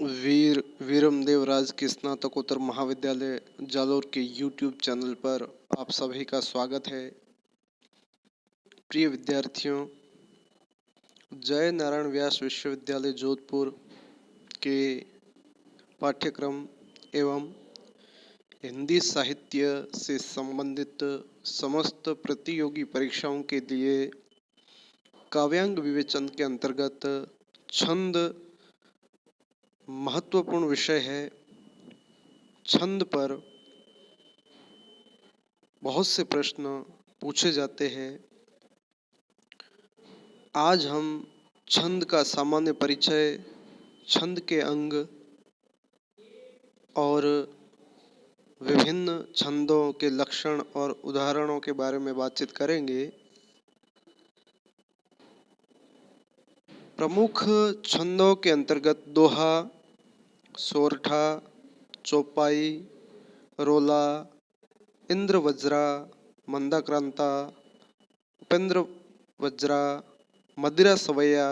वीर वीरमदेव राजकीय स्नातकोत्तर महाविद्यालय जालोर के यूट्यूब चैनल पर आप सभी का स्वागत है। प्रिय विद्यार्थियों, जय नारायण व्यास विश्वविद्यालय जोधपुर के पाठ्यक्रम एवं हिंदी साहित्य से संबंधित समस्त प्रतियोगी परीक्षाओं के लिए काव्यांग विवेचन के अंतर्गत छंद महत्वपूर्ण विषय है। छंद पर बहुत से प्रश्न पूछे जाते हैं। आज हम छंद का सामान्य परिचय, छंद के अंग और विभिन्न छंदों के लक्षण और उदाहरणों के बारे में बातचीत करेंगे। प्रमुख छंदों के अंतर्गत दोहा, सोरठा, चौपाई, रोला, इंद्र वज्रा, मंदाक्रांता, उपेंद्र वज्रा, मदिरा सवैया,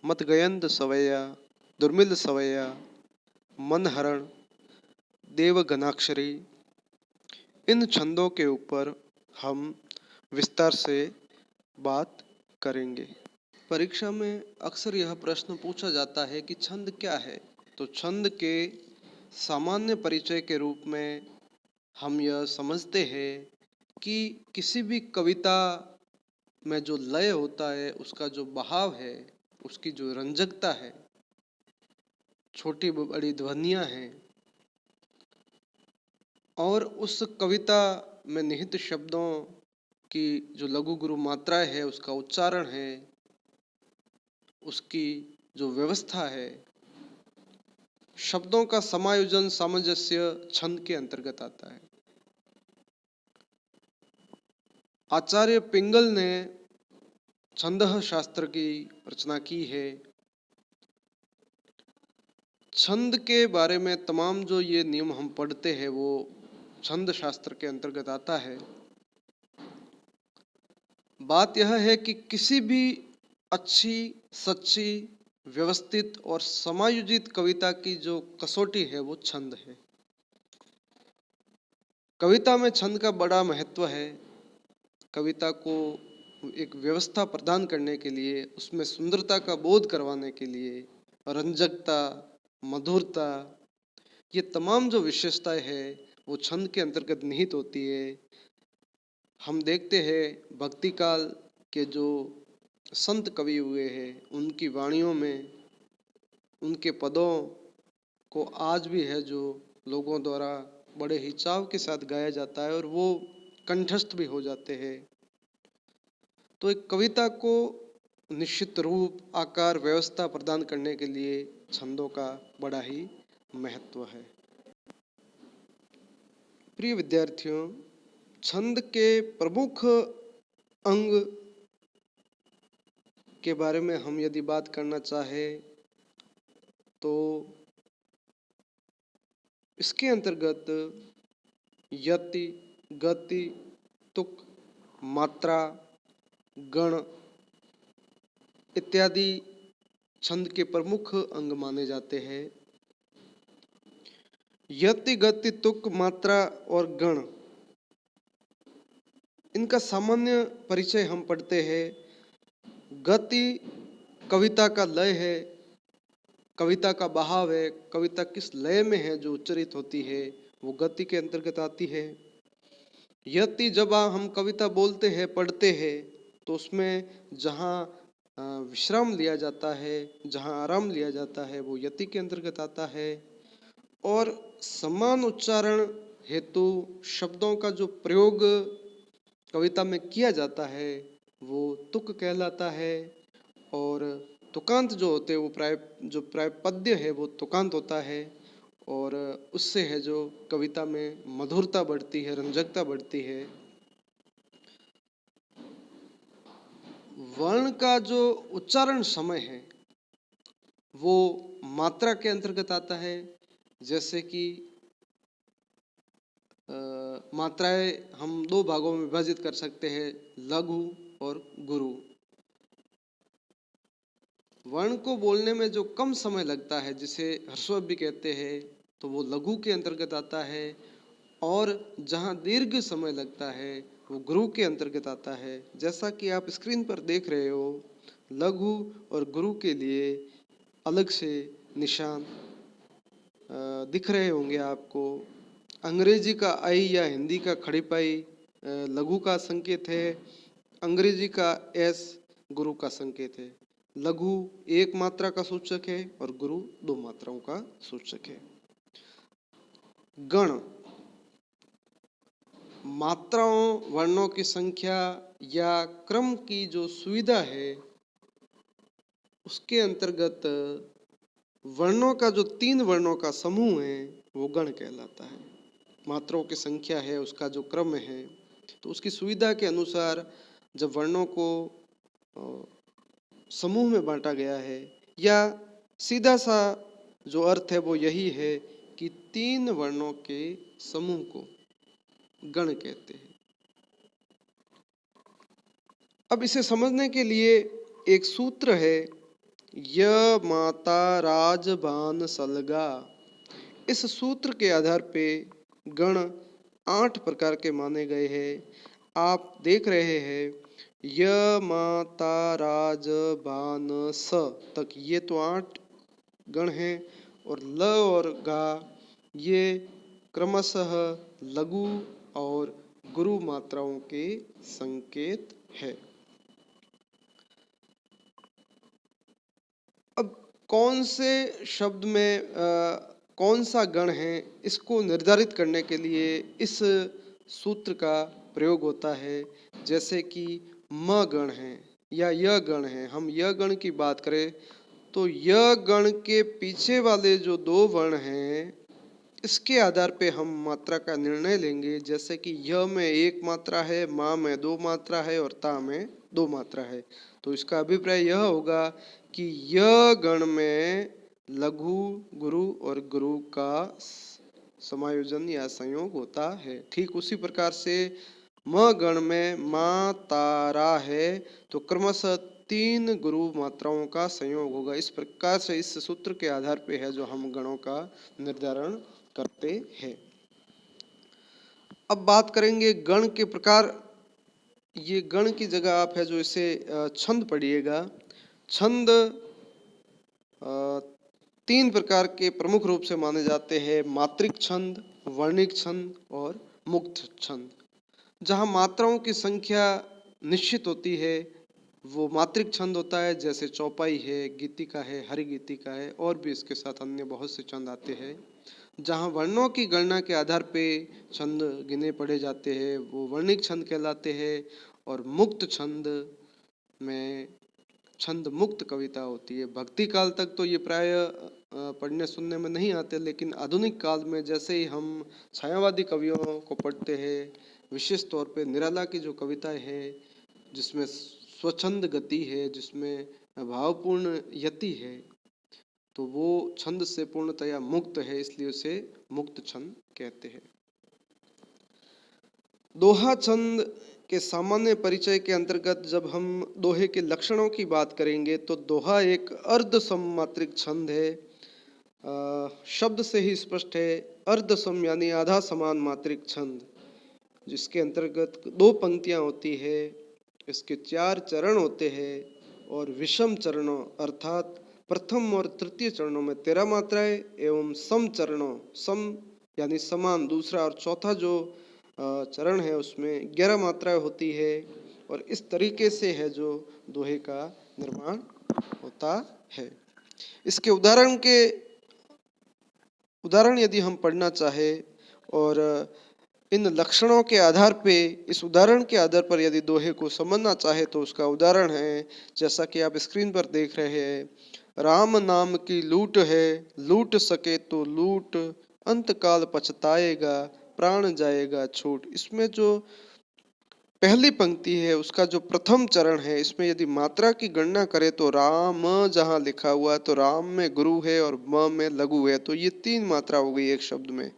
मतगयंत सवैया, दुर्मिल सवैया, मनहरण, देवगनाक्षरी, इन छंदों के ऊपर हम विस्तार से बात करेंगे। परीक्षा में अक्सर यह प्रश्न पूछा जाता है कि छंद क्या है। तो छंद के सामान्य परिचय के रूप में हम यह समझते हैं कि किसी भी कविता में जो लय होता है, उसका जो बहाव है, उसकी जो रंजकता है, छोटी बड़ी ध्वनियाँ हैं और उस कविता में निहित शब्दों की जो लघु गुरु मात्राएं है, उसका उच्चारण है, उसकी जो व्यवस्था है, शब्दों का समायोजन, सामंजस्य छंद के अंतर्गत आता है। आचार्य पिंगल ने छंदः शास्त्र की रचना की है। छंद के बारे में तमाम जो ये नियम हम पढ़ते हैं वो छंद शास्त्र के अंतर्गत आता है। बात यह है कि किसी भी अच्छी, सच्ची, व्यवस्थित और समायोजित कविता की जो कसौटी है वो छंद है। कविता में छंद का बड़ा महत्व है। कविता को एक व्यवस्था प्रदान करने के लिए, उसमें सुंदरता का बोध करवाने के लिए, रंजकता, मधुरता, ये तमाम जो विशेषताएं हैं वो छंद के अंतर्गत निहित होती है। हम देखते हैं भक्ति काल के जो संत कवि हुए हैं, उनकी वाणियों में उनके पदों को आज भी है जो लोगों द्वारा बड़े ही चाव के साथ गाया जाता है और वो कंठस्थ भी हो जाते हैं। तो एक कविता को निश्चित रूप, आकार, व्यवस्था प्रदान करने के लिए छंदों का बड़ा ही महत्व है। प्रिय विद्यार्थियों, छंद के प्रमुख अंग के बारे में हम यदि बात करना चाहें तो इसके अंतर्गत यति, गति, तुक, मात्रा, गण इत्यादि छंद के प्रमुख अंग माने जाते हैं। यति, गति, तुक, मात्रा और गण, इनका सामान्य परिचय हम पढ़ते हैं। गति कविता का लय है, कविता का बहाव है, कविता किस लय में है जो उच्चरित होती है, वो गति के अंतर्गत आती है। यति, जब हम कविता बोलते हैं, पढ़ते हैं, तो उसमें जहाँ विश्राम लिया जाता है, जहाँ आराम लिया जाता है, वो यति के अंतर्गत आता है। और समान उच्चारण हेतु शब्दों का जो प्रयोग कविता में किया जाता है वो तुक कहलाता है। और तुकांत जो होते हैं वो प्राय पद्य है वो तुकांत होता है और उससे है जो कविता में मधुरता बढ़ती है, रंजकता बढ़ती है। वर्ण का जो उच्चारण समय है वो मात्रा के अंतर्गत आता है। जैसे कि मात्राएं हम दो भागों में विभाजित कर सकते हैं, लघु और गुरु। वर्ण को बोलने में जो कम समय लगता है, जिसे ह्रस्व भी कहते हैं, तो वो लघु के अंतर्गत आता है। और जहाँ दीर्घ समय लगता है वो गुरु के अंतर्गत आता है। जैसा कि आप स्क्रीन पर देख रहे हो, लघु और गुरु के लिए अलग से निशान दिख रहे होंगे आपको। अंग्रेजी का आई या हिंदी का खड़ी पाई लघु का संकेत है। अंग्रेजी का एस गुरु का संकेत है। लघु एक मात्रा का सूचक है और गुरु दो मात्राओं का सूचक है। गण मात्राओं वर्णों की संख्या या क्रम की जो सुविधा है उसके अंतर्गत वर्णों का जो 3 वर्णों का समूह है वो गण कहलाता है। मात्राओं की संख्या है, उसका जो क्रम है, तो उसकी सुविधा के अनुसार जब वर्णों को समूह में बांटा गया है, या सीधा सा जो अर्थ है वो यही है कि 3 वर्णों के समूह को गण कहते हैं। अब इसे समझने के लिए एक सूत्र है, य माता राज बान सलगा। इस सूत्र के आधार पे गण 8 प्रकार के माने गए हैं। आप देख रहे हैं य माता राज बान स तक ये तो 8 गण हैं, और ल और गा ये क्रमशः लघु और गुरु मात्राओं के संकेत है। अब कौन से शब्द में कौन सा गण है, इसको निर्धारित करने के लिए इस सूत्र का प्रयोग होता है। जैसे कि म गण है या य गण है। हम य गण की बात करें तो य गण के पीछे वाले जो 2 वर्ण हैं इसके आधार पे हम मात्रा का निर्णय लेंगे। जैसे कि य में 1 मात्रा है, मा में 2 मात्रा है और ता में 2 मात्रा है, तो इसका अभिप्राय यह होगा कि य गण में लघु गुरु और गुरु का समायोजन या संयोग होता है। ठीक उसी प्रकार से म गण में मा तारा है तो क्रमशः 3 गुरु मात्राओं का संयोग होगा। इस प्रकार से इस सूत्र के आधार पे है जो हम गणों का निर्धारण करते हैं। अब बात करेंगे गण के प्रकार। ये गण की जगह आप है जो इसे छंद पढ़िएगा। छंद 3 प्रकार के प्रमुख रूप से माने जाते हैं, मात्रिक छंद, वर्णिक छंद और मुक्त छंद। जहाँ मात्राओं की संख्या निश्चित होती है वो मात्रिक छंद होता है, जैसे चौपाई है, गीतिका है, हरि गीतिका है, और भी इसके साथ अन्य बहुत से छंद आते हैं। जहाँ वर्णों की गणना के आधार पे छंद गिने पढ़े जाते हैं वो वर्णिक छंद कहलाते हैं। और मुक्त छंद में छंद मुक्त कविता होती है। भक्ति काल तक तो ये प्राय पढ़ने सुनने में नहीं आते, लेकिन आधुनिक काल में जैसे ही हम छायावादी कवियों को पढ़ते हैं, विशेष तौर पे निराला की जो कविताएं हैं जिसमें स्वच्छंद गति है, जिसमें भावपूर्ण यति है, तो वो छंद से पूर्णतया मुक्त है, इसलिए उसे मुक्त छंद कहते हैं। दोहा छंद के सामान्य परिचय के अंतर्गत जब हम दोहे के लक्षणों की बात करेंगे तो दोहा एक अर्ध सममात्रिक छंद है। शब्द से ही स्पष्ट है, अर्ध सम यानी आधा समान मात्रिक छंद, जिसके अंतर्गत 2 पंक्तियां होती है, इसके 4 चरण होते हैं, और विषम चरणों अर्थात प्रथम और तृतीय चरणों में 13 मात्राएं एवं सम चरणों, सम यानी समान दूसरा और चौथा जो चरण है उसमें 11 मात्राएं होती है। और इस तरीके से है जो दोहे का निर्माण होता है। इसके उदाहरण यदि हम पढ़ना चाहे और इन लक्षणों के आधार पे, इस उदाहरण के आधार पर यदि दोहे को समझना चाहे तो उसका उदाहरण है जैसा कि आप स्क्रीन पर देख रहे हैं, राम नाम की लूट है, लूट सके तो लूट, अंतकाल पछताएगा, प्राण जाएगा छूट। इसमें जो पहली पंक्ति है उसका जो प्रथम चरण है, इसमें यदि मात्रा की गणना करें तो राम जहां लिखा हुआ है तो राम में गुरु है और म में लघु है, तो ये 3 मात्रा हो गई एक शब्द में।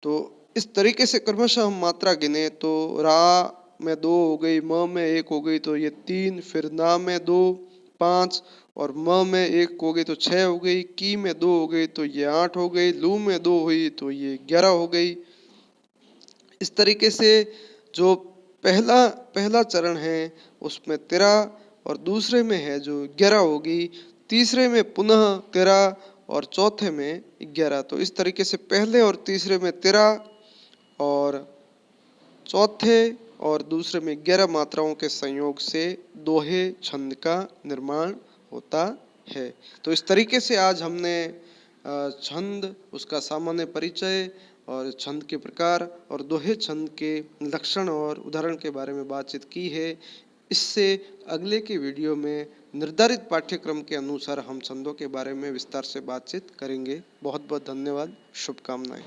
तो इस तरीके से क्रमशः हम मात्रा गिने तो रा में 2 हो गई, म में 1 हो गई, तो ये 3, फिर ना में 2, 5, और म में 1 हो गई तो 6 हो गई, की में 2 हो गई तो ये 8 हो गई, लू में 2 हुई तो ये 11 हो गई। इस तरीके से जो पहला पहला चरण है उसमें 13, और दूसरे में है जो 11 होगी, तीसरे में पुनः 13, और चौथे में 11। तो इस तरीके से पहले और तीसरे में 13 और चौथे और दूसरे में 11 मात्राओं के संयोग से दोहे छंद का निर्माण होता है। तो इस तरीके से आज हमने छंद, उसका सामान्य परिचय और छंद के प्रकार और दोहे छंद के लक्षण और उदाहरण के बारे में बातचीत की है। इससे अगले के वीडियो में निर्धारित पाठ्यक्रम के अनुसार हम छंदों के बारे में विस्तार से बातचीत करेंगे। बहुत बहुत धन्यवाद, शुभकामनाएं।